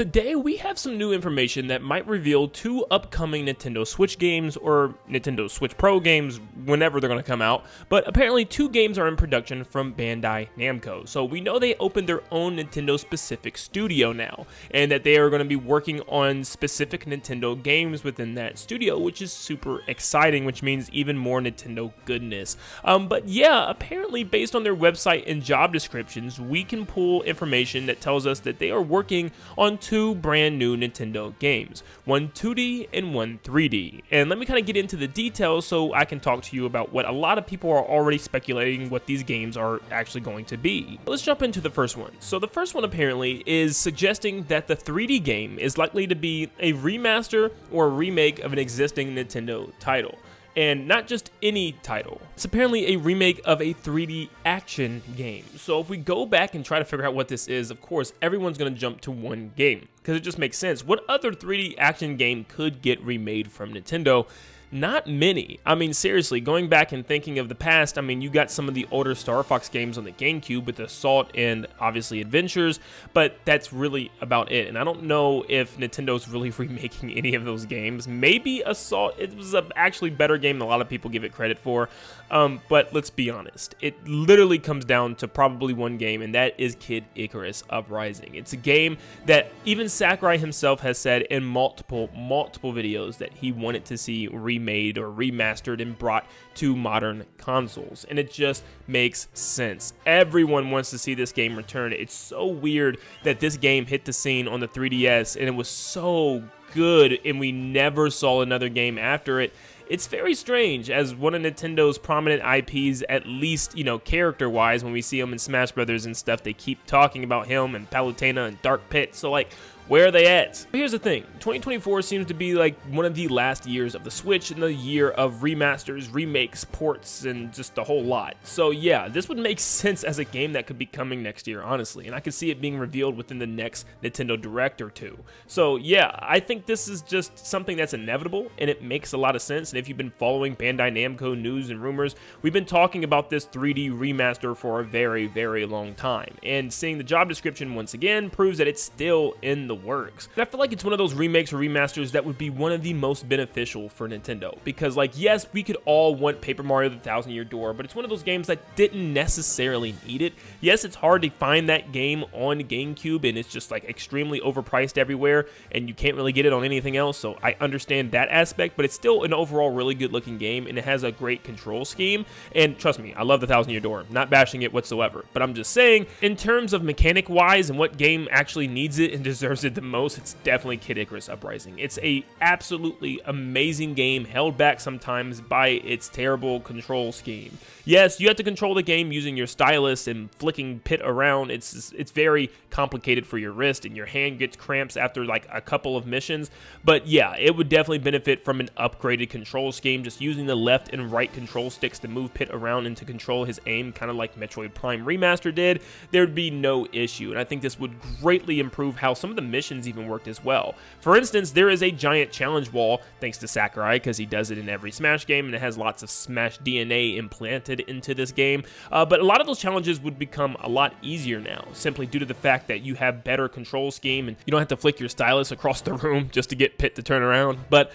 Today we have some new information that might reveal two upcoming Nintendo Switch games, or Nintendo Switch Pro games, whenever they're going to come out, but apparently two games are in production from Bandai Namco. So we know they opened their own Nintendo specific studio now, and that they are going to be working on specific Nintendo games within that studio, which is super exciting, which means even more Nintendo goodness. But yeah, apparently based on their website and job descriptions, we can pull information that tells us that they are working on two brand new Nintendo games, one 2D and one 3D. And let me kind of get into the details so I can talk to you about what a lot of people are already speculating what these games are actually going to be. Let's jump into the first one. So the first one apparently is suggesting that the 3D game is likely to be a remaster or a remake of an existing Nintendo title. And not just any title. It's apparently a remake of a 3D action game. So if we go back and try to figure out what this is, of course, everyone's going to jump to one game, because it just makes sense. What other 3D action game could get remade from Nintendo? Not many. I mean, seriously, going back and thinking of the past, I mean, you got some of the older Star Fox games on the GameCube with Assault and obviously Adventures, but that's really about it. And I don't know if Nintendo's really remaking any of those games. Maybe Assault, it was an actually better game than a lot of people give it credit for, but let's be honest. It literally comes down to probably one game, and that is Kid Icarus Uprising. It's a game that even Sakurai himself has said in multiple videos that he wanted to see remade or remastered and brought to modern consoles, and it just makes sense. Everyone wants to see this game return. It's so weird that this game hit the scene on the 3DS and it was so good and we never saw another game after it. It's very strange, as one of Nintendo's prominent IPs, at least, you know, character-wise, when we see him in Smash Brothers and stuff, they keep talking about him and Palutena and Dark Pit, so like, where are they at? But here's the thing, 2024 seems to be like one of the last years of the Switch and the year of remasters, remakes, ports, and just a whole lot. So yeah, this would make sense as a game that could be coming next year, honestly, and I could see it being revealed within the next Nintendo Direct or two. So yeah, I think this is just something that's inevitable, and it makes a lot of sense. And if you've been following Bandai Namco news and rumors, we've been talking about this 3D remaster for a very, very long time, and seeing the job description once again proves that it's still in the works. And I feel like it's one of those remakes or remasters that would be one of the most beneficial for Nintendo, because like, yes, we could all want Paper Mario the Thousand Year Door, but it's one of those games that didn't necessarily need it. Yes, it's hard to find that game on GameCube, and it's just like extremely overpriced everywhere, and you can't really get it on anything else, so I understand that aspect, but it's still an overall really good looking game, and it has a great control scheme. And trust me, I love the Thousand Year Door, not bashing it whatsoever, but I'm just saying, in terms of mechanic wise and what game actually needs it and deserves it the most, it's definitely Kid Icarus Uprising. It's a absolutely amazing game, held back sometimes by its terrible control scheme. Yes, you have to control the game using your stylus and flicking Pit around. It's very complicated for your wrist, and your hand gets cramps after like a couple of missions. But yeah, it would definitely benefit from an upgraded control scheme, just using the left and right control sticks to move Pit around and to control his aim, kind of like Metroid Prime Remaster did. There'd be no issue, and I think this would greatly improve how some of the missions even worked as well. For instance, there is a giant challenge wall, thanks to Sakurai, because he does it in every Smash game, and it has lots of Smash DNA implanted into this game. But a lot of those challenges would become a lot easier now, simply due to the fact that you have better control scheme, and you don't have to flick your stylus across the room just to get Pit to turn around. But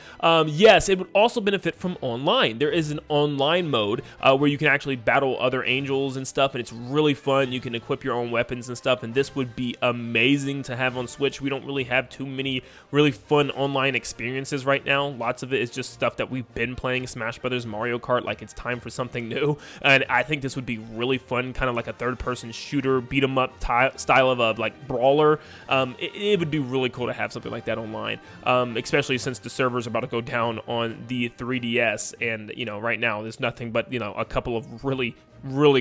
yes, it would also benefit from online. There is an online mode where you can actually battle other angels and stuff, and it's really fun. You can equip your own weapons and stuff, and this would be amazing to have on Switch. We don't really have too many really fun online experiences right now. Lots of it is just stuff that we've been playing, Smash Brothers, Mario Kart, like it's time for something new. And I think this would be really fun, kind of like a third-person shooter, beat-em-up style of a like brawler. It would be really cool to have something like that online, especially since the servers are about to go down on the 3DS, and you know, right now there's nothing but, you know, a couple of really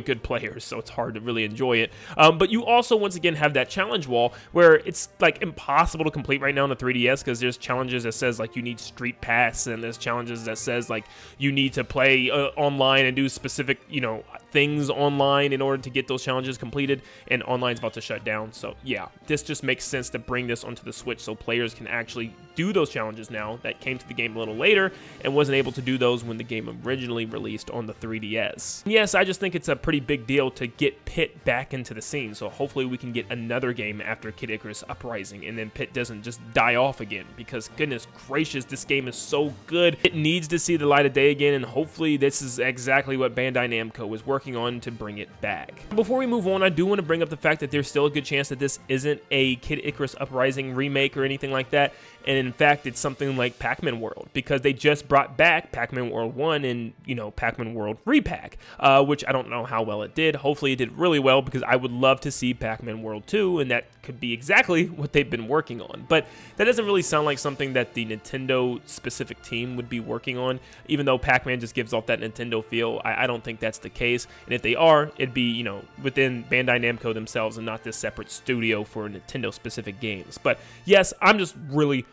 good players, so it's hard to really enjoy it. But you also once again have that challenge wall where it's like impossible to complete right now on the 3DS, because there's challenges that says like you need Street Pass, and there's challenges that says like you need to play online and do specific, you know, things online in order to get those challenges completed, and online's about to shut down. So yeah, this just makes sense to bring this onto the Switch so players can actually do those challenges now that came to the game a little later and wasn't able to do those when the game originally released on the 3DS. Yes, I just think it's a pretty big deal to get Pit back into the scene, so hopefully we can get another game after Kid Icarus Uprising, and then Pit doesn't just die off again, because goodness gracious, this game is so good. It needs to see the light of day again, and hopefully this is exactly what Bandai Namco is working on to bring it back. Before we move on, I do want to bring up the fact that there's still a good chance that this isn't a Kid Icarus Uprising remake or anything like that, and in fact it's something like PacMan World, because they just brought back PacMan World 1 and, you know, PacMan World Repack, which I don't know how well it did. Hopefully it did really well, because I would love to see PacMan World 2, and that could be exactly what they've been working on. But that doesn't really sound like something that the Nintendo specific team would be working on, even though Pac-Man just gives off that Nintendo feel. I don't think that's the case, and if they are, it'd be, you know, within Bandai Namco themselves and not this separate studio for Nintendo specific games. But yes, I'm just really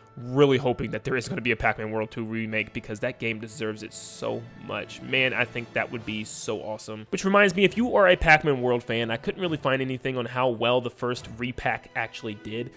hoping that there is going to be a Pac-Man World 2 remake, because that game deserves it so much. Man, I think that would be so awesome. Which reminds me, if you are a Pac-Man World fan, I couldn't really find anything on how well the first repack actually did.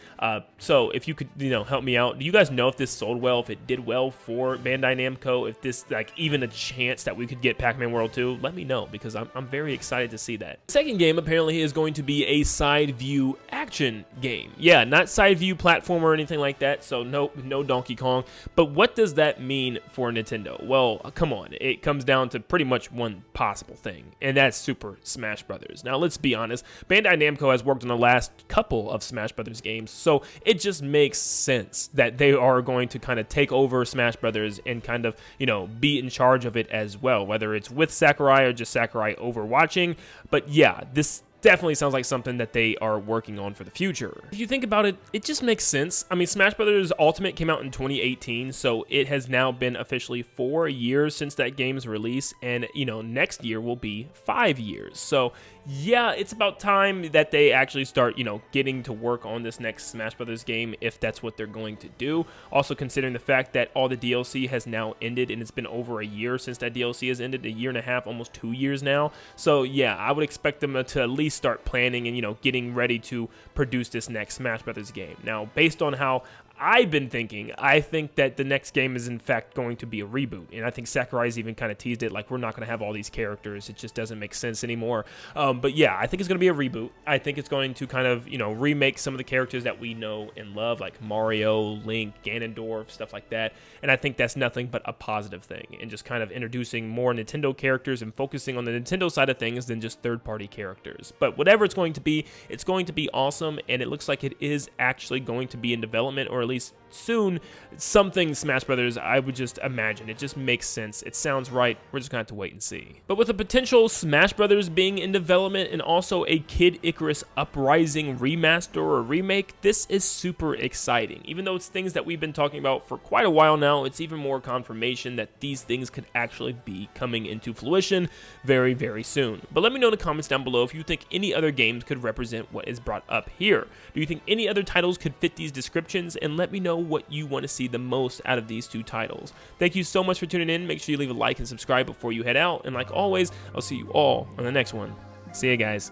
So if you could, you know, help me out. Do you guys know if this sold well, if it did well for Bandai Namco, if this, like, even a chance that we could get Pac-Man World 2? Let me know, because I'm very excited to see that. The second game apparently is going to be a side view action game. Yeah, not side view platformer or anything like that, so no Donkey Kong. But what does that mean for Nintendo? Well, come on, it comes down to pretty much one possible thing, and that's Super Smash Brothers. Now, let's be honest, Bandai Namco has worked on the last couple of Smash Brothers games, so it just makes sense that they are going to kind of take over Smash Brothers and kind of, you know, be in charge of it as well, whether it's with Sakurai or just Sakurai overwatching. But yeah, this definitely sounds like something that they are working on for the future. If you think about it, it just makes sense. I mean, Smash Brothers Ultimate came out in 2018, so it has now been officially 4 years since that game's release, and, you know, next year will be 5 years. So yeah, it's about time that they actually start, you know, getting to work on this next Smash Brothers game, if that's what they're going to do. Also considering the fact that all the DLC has now ended, and it's been over a year since that DLC has ended, a year and a half, almost 2 years now. So yeah, I would expect them to at least start planning and, you know, getting ready to produce this next Smash Brothers game. Now, based on how I've been thinking, I think that the next game is in fact going to be a reboot, and I think Sakurai's even kind of teased it, like, we're not going to have all these characters, it just doesn't make sense anymore. But yeah, I think it's going to be a reboot. I think it's going to kind of, you know, remake some of the characters that we know and love, like Mario, Link, Ganondorf, stuff like that, and I think that's nothing but a positive thing, and just kind of introducing more Nintendo characters and focusing on the Nintendo side of things than just third-party characters. But whatever it's going to be awesome, and it looks like it is actually going to be in development, or at least soon, something Smash Brothers, I would just imagine. It just makes sense. It sounds right. We're just going to have to wait and see. But with a potential Smash Brothers being in development and also a Kid Icarus Uprising remaster or remake, this is super exciting. Even though it's things that we've been talking about for quite a while now, it's even more confirmation that these things could actually be coming into fruition very, very soon. But let me know in the comments down below if you think any other games could represent what is brought up here. Do you think any other titles could fit these descriptions? And let me know what you want to see the most out of these two titles. Thank you so much for tuning in. Make sure you leave a like and subscribe before you head out. And like always, I'll see you all on the next one. See you guys.